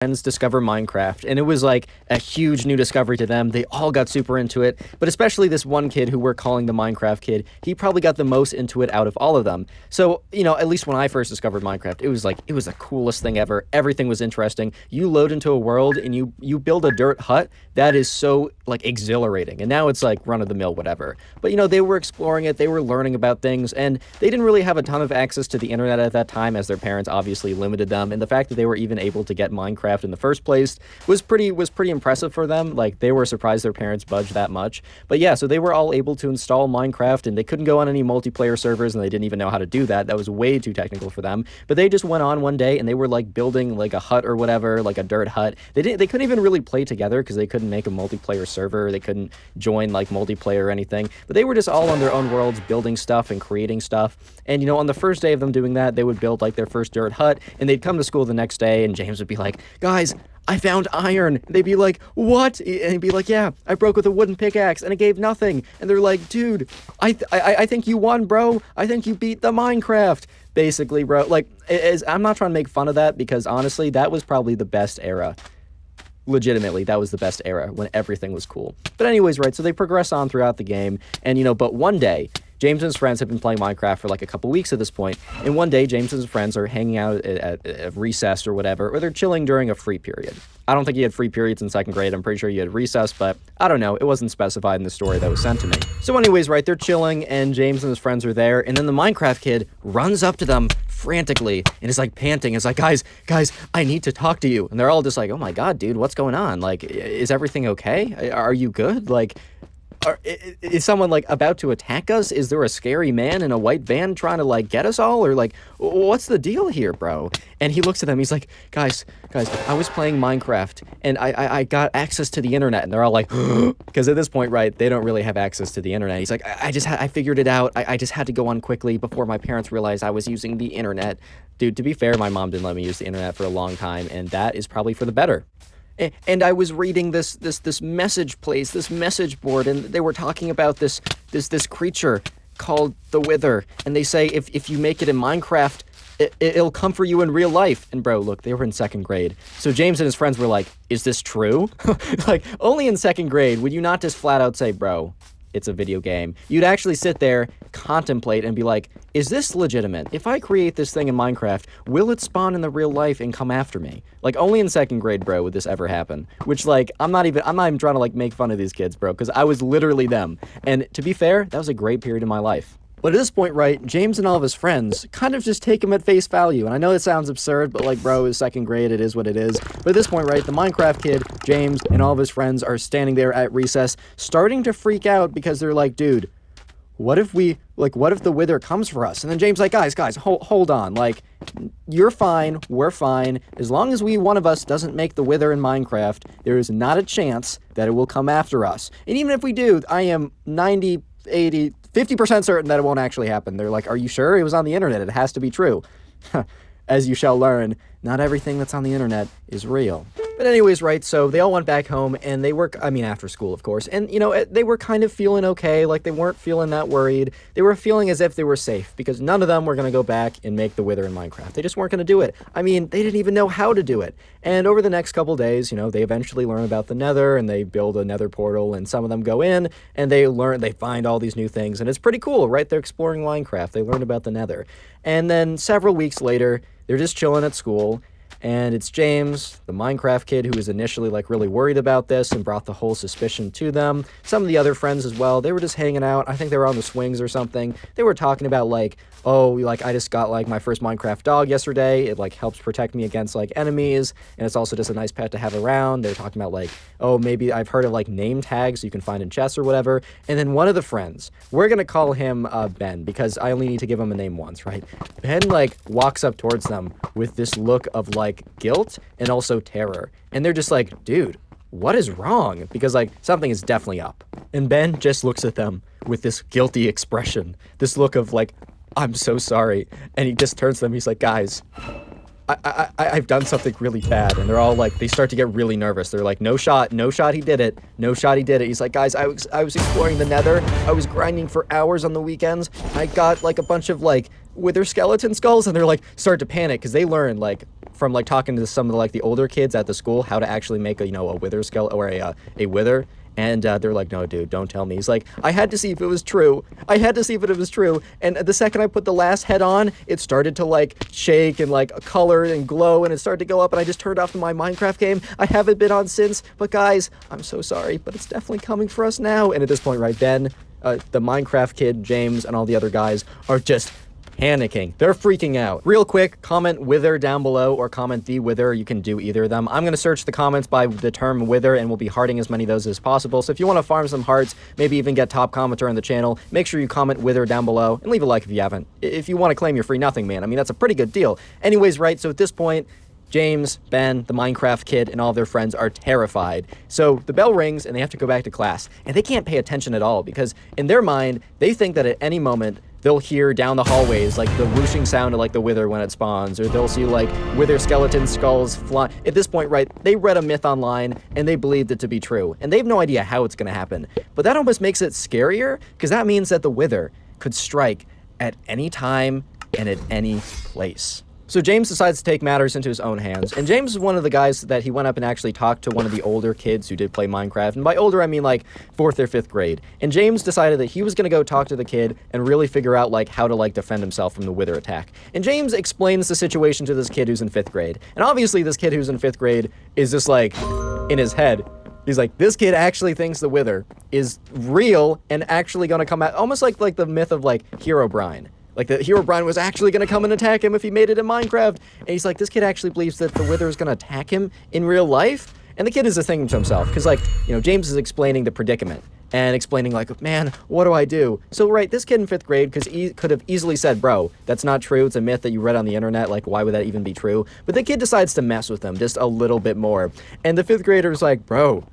friends discover Minecraft, and it was like a huge new discovery to them. They all got super into it, but especially this one kid who we're calling the Minecraft kid, he probably got the most into it out of all of them. So, at least when I first discovered Minecraft, it was the coolest thing ever. Everything was interesting. You load into a world and you build a dirt hut. That is so like exhilarating. And now it's like run of the mill, whatever. But they were exploring it, they were learning about things, and they didn't really have a ton of access to the internet at that time, as their parents obviously limited them. And the fact that they were even able to get Minecraft in the first place was pretty impressive for them. Like, they were surprised their parents budged that much. But yeah, so they were all able to install Minecraft, and they couldn't go on any multiplayer servers, and they didn't even know how to do that. That was way too technical for them. But they just went on one day and they were like building like a hut or whatever, like a dirt hut. They couldn't even really play together because they couldn't make a multiplayer server. They couldn't join like multiplayer or anything. But they were just all on their own worlds, building stuff and creating stuff. And on the first day of them doing that, they would build like their first dirt hut, and they'd come to school the next day, and James would be like, "Guys, I found iron." They'd be like, "What?" And he'd be like, "Yeah, I broke with a wooden pickaxe and it gave nothing." And they're like, "Dude, I think you won, bro. I think you beat the Minecraft." Basically, bro. Like, I'm not trying to make fun of that, because honestly, that was probably the best era. Legitimately, that was the best era when everything was cool. But anyways, right, so they progress on throughout the game, and but one day, James and his friends have been playing Minecraft for like a couple weeks at this point, and one day James and his friends are hanging out at recess or whatever, or they're chilling during a free period. I don't think he had free periods in second grade. I'm pretty sure he had recess, but I don't know. It wasn't specified in the story that was sent to me. So anyways, right, they're chilling, and James and his friends are there, and then the Minecraft kid runs up to them frantically and is like panting. It's like, guys, I need to talk to you. And they're all just like, "Oh my God, dude, what's going on? Like, is everything okay? Are you good? Like, is someone like about to attack us? Is there a scary man in a white van trying to like get us all? Or like, what's the deal here, bro?" And he looks at them, he's like, guys, I was playing Minecraft and I got access to the internet. And they're all like, because at this point, right, they don't really have access to the internet. He's like, I figured it out. I just had to go on quickly before my parents realized I was using the internet. Dude, to be fair, my mom didn't let me use the internet for a long time, and that is probably for the better. And I was reading this message place, this message board, and they were talking about this creature called the Wither, and they say if you make it in Minecraft, it'll come for you in real life. And bro, look, they were in second grade, so James and his friends were like, "Is this true?" Like, only in second grade would you not just flat out say, "Bro, it's a video game." You'd actually sit there, contemplate, and be like, "Is this legitimate? If I create this thing in Minecraft, will it spawn in the real life and come after me?" Like, only in second grade, bro, would this ever happen. Which, like, I'm not even trying to like make fun of these kids, bro, because I was literally them. And to be fair, that was a great period in my life. But at this point, right, James and all of his friends kind of just take him at face value. And I know it sounds absurd, but like, bro, it's second grade, it is what it is. But at this point, right, the Minecraft kid, James, and all of his friends are standing there at recess, starting to freak out because they're like, "Dude, what if the Wither comes for us?" And then James like, guys, hold on. Like, you're fine, we're fine. As long as one of us doesn't make the Wither in Minecraft, there is not a chance that it will come after us. And even if we do, I am 90, 80, 50% certain that it won't actually happen. They're like, "Are you sure? It was on the internet. It has to be true." As you shall learn, not everything that's on the internet is real. But anyways, right, so they all went back home, and they were, after school, of course, and, they were kind of feeling okay, like, they weren't feeling that worried. They were feeling as if they were safe, because none of them were going to go back and make the Wither in Minecraft. They just weren't going to do it. They didn't even know how to do it. And over the next couple days, they eventually learn about the Nether, and they build a Nether portal, and some of them go in, and they find all these new things, and it's pretty cool, right? They're exploring Minecraft. They learn about the Nether. And then several weeks later, they're just chilling at school, and it's James, the Minecraft kid, who was initially like really worried about this and brought the whole suspicion to them. Some of the other friends as well, they were just hanging out. I think they were on the swings or something. They were talking about like, "Oh, like, I just got like my first Minecraft dog yesterday. It like helps protect me against like enemies, and it's also just a nice pet to have around." They're talking about like, "Oh, maybe I've heard of like name tags you can find in chests or whatever." And then one of the friends, we're gonna call him Ben, because I only need to give him a name once, right? Ben like walks up towards them with this look of like guilt and also terror, and they're just like, "Dude, what is wrong?" Because like, something is definitely up. And Ben just looks at them with this guilty expression, this look of like, "I'm so sorry." And he just turns to them, he's like, "Guys, I've done something really bad. And they're all like, they start to get really nervous. They're like, no shot, he did it. No shot, he did it. He's like, guys, I was exploring the nether. I was grinding for hours on the weekends. I got like a bunch of like wither skeleton skulls, and they're like, start to panic because they learn like from like talking to some of the, like the older kids at the school how to actually make a, you know, a wither skeleton or a wither. And they're like, no, dude, don't tell me. He's like, I had to see if it was true. I had to see if it was true. And the second I put the last head on, it started to like shake and like color and glow, and it started to go up, and I just turned off my Minecraft game. I haven't been on since, but guys, I'm so sorry, but it's definitely coming for us now. And at this point, right, Ben, the Minecraft kid, James, and all the other guys are just panicking. They're freaking out. Real quick, comment wither down below or comment the wither. You can do either of them. I'm going to search the comments by the term wither, and we'll be hearting as many of those as possible. So if you want to farm some hearts, maybe even get top commenter on the channel, make sure you comment wither down below and leave a like if you haven't. If you want to claim your free nothing, man, I mean, that's a pretty good deal. Anyways, right, so at this point, James, Ben, the Minecraft kid, and all their friends are terrified. So the bell rings and they have to go back to class, and they can't pay attention at all because in their mind, they think that at any moment, they'll hear down the hallways like the whooshing sound of like the wither when it spawns, or they'll see like wither skeleton skulls fly. At this point, right, they read a myth online and they believed it to be true, and they have no idea how it's going to happen. But that almost makes it scarier because that means that the wither could strike at any time and at any place. So James decides to take matters into his own hands, and James is one of the guys that he went up and actually talked to one of the older kids who did play Minecraft, and by older I mean like 4th or 5th grade. And James decided that he was going to go talk to the kid and really figure out like how to like defend himself from the wither attack. And James explains the situation to this kid who's in 5th grade, and obviously this kid who's in 5th grade is just like in his head. He's like, this kid actually thinks the wither is real and actually going to come out, almost like the myth of like Herobrine. Like, the Herobrine was actually going to come and attack him if he made it in Minecraft. And he's like, this kid actually believes that the wither is going to attack him in real life. And the kid is just thinking to himself, because, like, you know, James is explaining the predicament and explaining, like, man, what do I do? So, right, this kid in 5th grade could have easily said, bro, that's not true. It's a myth that you read on the internet. Like, why would that even be true? But the kid decides to mess with him just a little bit more. And the 5th grader is like, bro,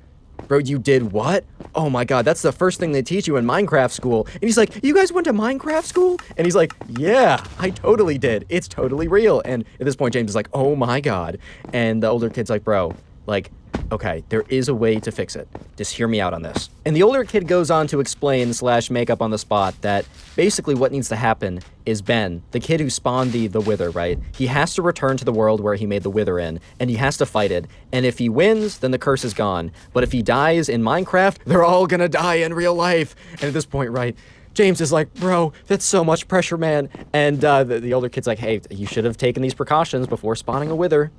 you did what? Oh my god, that's the first thing they teach you in Minecraft school. And he's like, you guys went to Minecraft school? And he's like, yeah, I totally did. It's totally real. And at this point, James is like, oh my god. And the older kid's like, bro, like, okay, there is a way to fix it. Just hear me out on this. And the older kid goes on to explain / make up on the spot that basically what needs to happen is Ben, the kid who spawned the wither, right? He has to return to the world where he made the wither in, and he has to fight it. And if he wins, then the curse is gone. But if he dies in Minecraft, they're all gonna die in real life. And at this point, right, James is like, bro, that's so much pressure, man. And the older kid's like, hey, you should have taken these precautions before spawning a wither.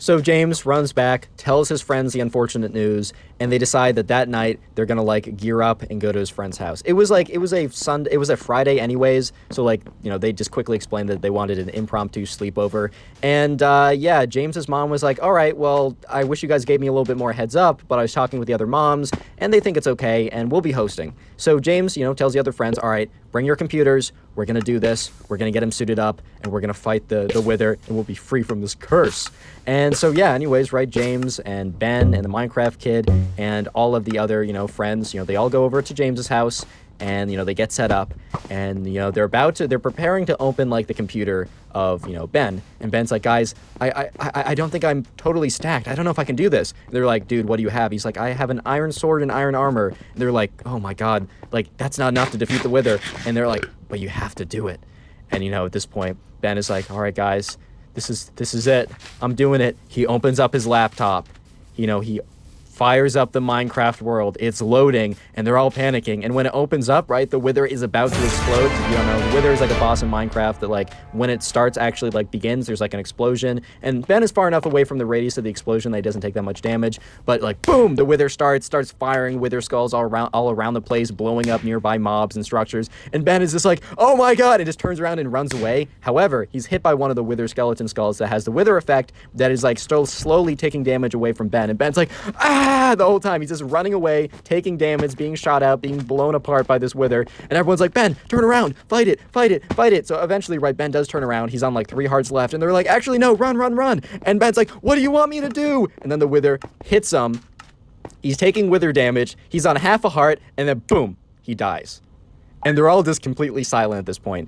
So James runs back, tells his friends the unfortunate news, and they decide that night they're gonna like gear up and go to his friend's house. It was a Friday anyways, so like, you know, they just quickly explained that they wanted an impromptu sleepover. And yeah, James's mom was like, all right, well, I wish you guys gave me a little bit more heads up, but I was talking with the other moms and they think it's okay and we'll be hosting. So James, you know, tells the other friends, all right, bring your computers, we're gonna do this, we're gonna get him suited up, and we're gonna fight the wither, and we'll be free from this curse. And so yeah, anyways, right, James and Ben and the Minecraft kid and all of the other, you know, friends, you know, they all go over to James's house, and, you know, they get set up, and, you know, they're preparing to open, like, the computer of, you know, Ben. And Ben's like, guys, I don't think I'm totally stacked. I don't know if I can do this. And they're like, dude, what do you have? He's like, I have an iron sword and iron armor. And they're like, oh my god, like, that's not enough to defeat the wither. And they're like, but you have to do it. And, you know, at this point, Ben is like, all right, guys, this is it. I'm doing it. He opens up his laptop. You know, he fires up the Minecraft world. It's loading, and they're all panicking. And when it opens up, right, the wither is about to explode. If you don't know, the wither is like a boss in Minecraft that, like, when it starts, actually, like, begins, there's, like, an explosion. And Ben is far enough away from the radius of the explosion that he doesn't take that much damage. But, like, boom, the wither starts firing wither skulls all around the place, blowing up nearby mobs and structures. And Ben is just like, oh my god, and just turns around and runs away. However, he's hit by one of the wither skeleton skulls that has the wither effect that is, like, still slowly taking damage away from Ben. And Ben's like, ah! The whole time he's just running away, taking damage, being shot out, being blown apart by this wither, and everyone's like, Ben, turn around, fight it, fight it, fight it. So eventually, right, Ben does turn around. He's on like 3 hearts left, and they're like, actually no, run, run, run. And Ben's like, what do you want me to do? And then the wither hits him. He's taking wither damage. He's on half a heart, and then boom, he dies. And they're all just completely silent at this point.